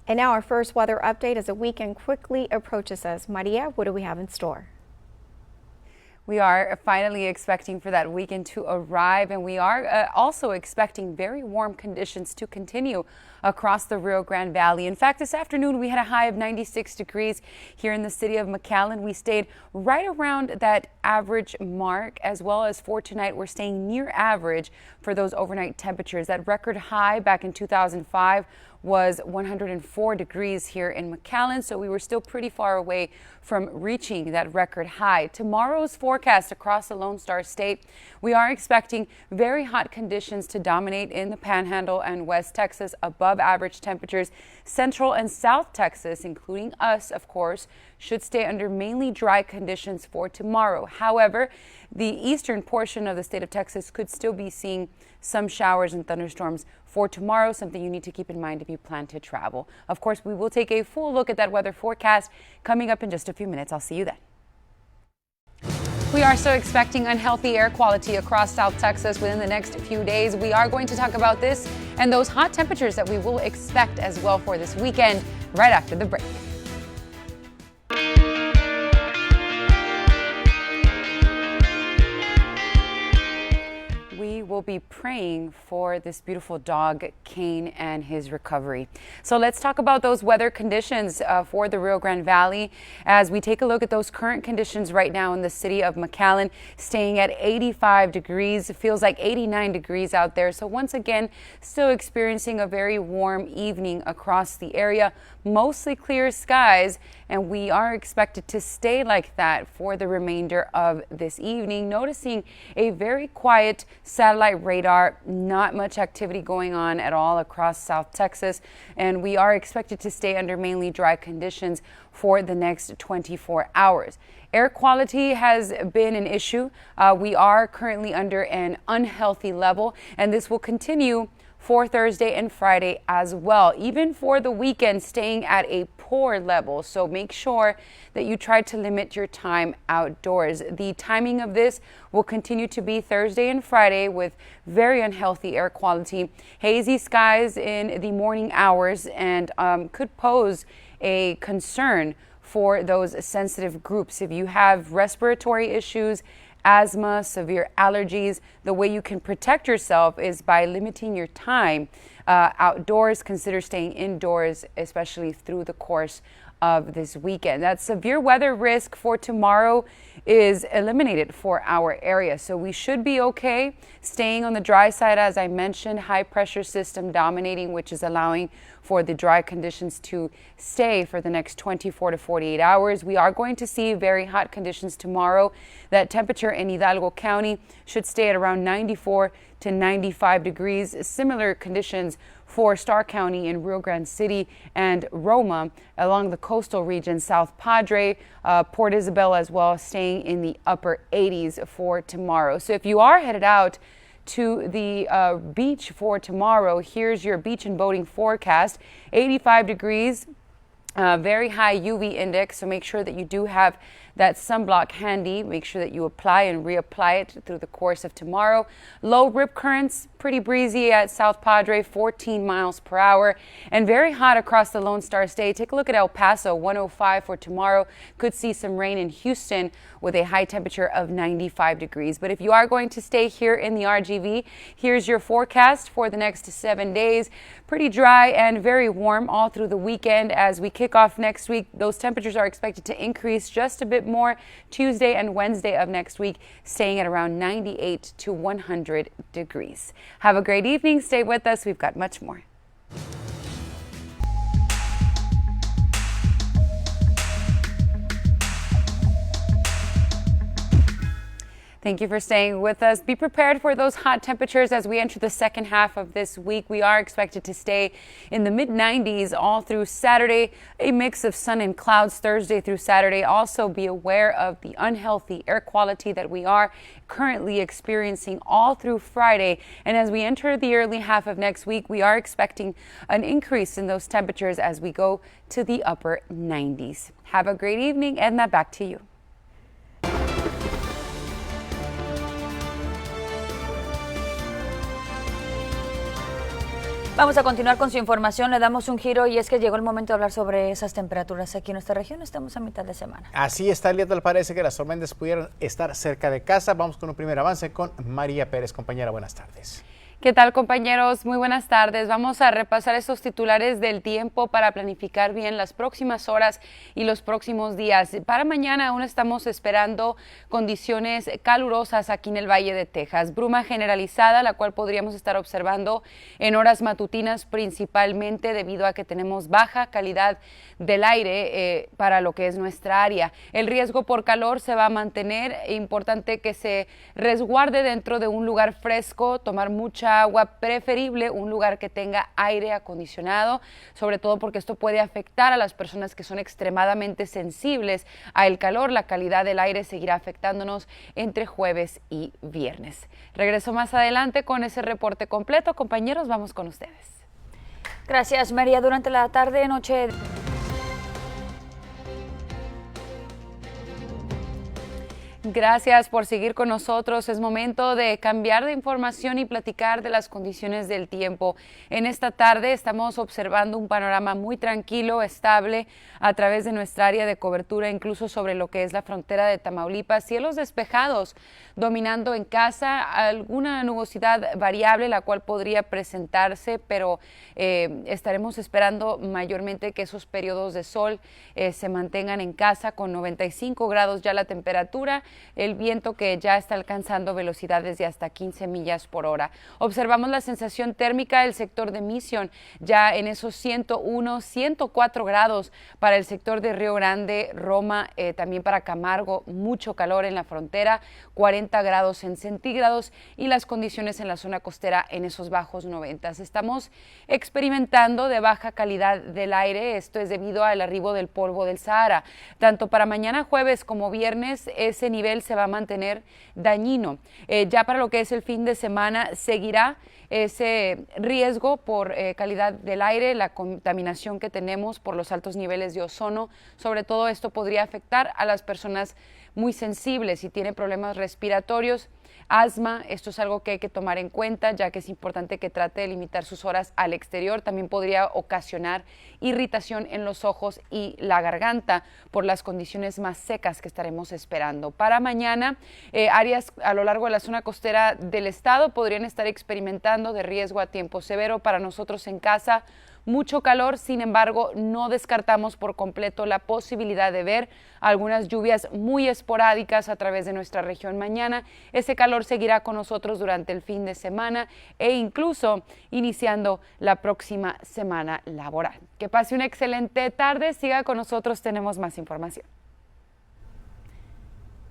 And now our first weather update as the weekend quickly approaches us. Maria, what do we have in store? We are finally expecting for that weekend to arrive, and we are also expecting very warm conditions to continue across the Rio Grande Valley. In fact, this afternoon we had a high of 96 degrees here in the city of McAllen. We stayed right around that average mark, as well as for tonight we're staying near average for those overnight temperatures. That record high back in 2005 was 104 degrees here in McAllen, so we were still pretty far away from reaching that record high. Tomorrow's forecast across the Lone Star State, we are expecting very hot conditions to dominate in the Panhandle and West Texas, above average temperatures. Central and South Texas, including us, of course, should stay under mainly dry conditions for tomorrow. However, the eastern portion of the state of Texas could still be seeing some showers and thunderstorms for tomorrow, something you need to keep in mind if you plan to travel. Of course, we will take a full look at that weather forecast coming up in just a few minutes. I'll see you then. We are so expecting unhealthy air quality across South Texas within the next few days. We are going to talk about this and those hot temperatures that we will expect as well for this weekend right after the break. We will be praying for this beautiful dog, Kane, and his recovery. So let's talk about those weather conditions for the Rio Grande Valley as we take a look at those current conditions right now in the city of McAllen, staying at 85 degrees. It feels like 89 degrees out there. So once again, still experiencing a very warm evening across the area, mostly clear skies, and we are expected to stay like that for the remainder of this evening. Noticing a very quiet satellite radar, not much activity going on at all across South Texas, and we are expected to stay under mainly dry conditions for the next 24 hours. Air quality has been an issue. We are currently under an unhealthy level, and this will continue for Thursday and Friday as well, even for the weekend, staying at a poor level. So make sure that you try to limit your time outdoors. The timing of this will continue to be Thursday and Friday with very unhealthy air quality, hazy skies in the morning hours, and could pose a concern for those sensitive groups. If you have respiratory issues, asthma, severe allergies, the way you can protect yourself is by limiting your time outdoors. Consider staying indoors, especially through the course of this weekend. That severe weather risk for tomorrow is eliminated for our area, so we should be okay. Staying on the dry side, as I mentioned, high pressure system dominating, which is allowing for the dry conditions to stay for the next 24 to 48 hours. We are going to see very hot conditions tomorrow. That temperature in Hidalgo County should stay at around 94 to 95 degrees. Similar conditions for Starr County in Rio Grande City and Roma along the coastal region, South Padre, Port Isabel as well, staying in the upper 80s for tomorrow. So if you are headed out to the beach for tomorrow, here's your beach and boating forecast. 85 degrees, very high UV index, so make sure that you do have that sunblock handy. Make sure that you apply and reapply it through the course of tomorrow. Low rip currents, pretty breezy at South Padre, 14 miles per hour, and very hot across the Lone Star State. Take a look at El Paso, 105 for tomorrow. Could see some rain in Houston with a high temperature of 95 degrees. But if you are going to stay here in the RGV, here's your forecast for the next 7 days. Pretty dry and very warm all through the weekend. As we kick off next week, those temperatures are expected to increase just a bit more Tuesday and Wednesday of next week, staying at around 98 to 100 degrees. Have a great evening. Stay with us. We've got much more. Thank you for staying with us. Be prepared for those hot temperatures as we enter the second half of this week. We are expected to stay in the mid-90s all through Saturday, a mix of sun and clouds Thursday through Saturday. Also be aware of the unhealthy air quality that we are currently experiencing all through Friday. And as we enter the early half of next week, we are expecting an increase in those temperatures as we go to the upper 90s. Have a great evening. Edna, back to you. Vamos a continuar con su información, le damos un giro y es que llegó el momento de hablar sobre esas temperaturas aquí en nuestra región. Estamos a mitad de semana. Así está, tal parece que las tormentas pudieran estar cerca de casa. Vamos con un primer avance con María Pérez. Compañera, buenas tardes. ¿Qué tal, compañeros? Muy buenas tardes. Vamos a repasar estos titulares del tiempo para planificar bien las próximas horas y los próximos días. Para mañana aún estamos esperando condiciones calurosas aquí en el Valle de Texas. Bruma generalizada, la cual podríamos estar observando en horas matutinas principalmente debido a que tenemos baja calidad del aire para lo que es nuestra área. El riesgo por calor se va a mantener. Importante que se resguarde dentro de un lugar fresco, tomar mucha agua, preferible un lugar que tenga aire acondicionado, sobre todo porque esto puede afectar a las personas que son extremadamente sensibles al calor. La calidad del aire seguirá afectándonos entre jueves y viernes. Regreso más adelante con ese reporte completo. Compañeros, vamos con ustedes. Gracias, María. Durante la tarde, noche... Gracias por seguir con nosotros. Es momento de cambiar de información y platicar de las condiciones del tiempo. En esta tarde estamos observando un panorama muy tranquilo, estable a través de nuestra área de cobertura, incluso sobre lo que es la frontera de Tamaulipas. Cielos despejados dominando en casa, alguna nubosidad variable la cual podría presentarse, pero estaremos esperando mayormente que esos periodos de sol se mantengan en casa con 95 grados ya la temperatura. El viento que ya está alcanzando velocidades de hasta 15 millas por hora. Observamos la sensación térmica del sector de Mission, ya en esos 101, 104 grados para el sector de Rio Grande, Roma, también para Camargo, mucho calor en la frontera, 40 grados en centígrados y las condiciones en la zona costera en esos bajos 90. Estamos experimentando de baja calidad del aire, esto es debido al arribo del polvo del Sahara. Tanto para mañana jueves como viernes, ese nivel se va a mantener dañino. Ya para lo que es el fin de semana seguirá ese riesgo por calidad del aire, la contaminación que tenemos por los altos niveles de ozono. Sobre todo esto podría afectar a las personas muy sensibles si tienen problemas respiratorios, asma. Esto es algo que hay que tomar en cuenta, ya que es importante que trate de limitar sus horas al exterior. También podría ocasionar irritación en los ojos y la garganta por las condiciones más secas que estaremos esperando. Para mañana, áreas a lo largo de la zona costera del estado podrían estar experimentando de riesgo a tiempo severo. Para nosotros en casa, mucho calor, sin embargo, no descartamos por completo la posibilidad de ver algunas lluvias muy esporádicas a través de nuestra región mañana. Ese calor seguirá con nosotros durante el fin de semana e incluso iniciando la próxima semana laboral. Que pase una excelente tarde, siga con nosotros, tenemos más información.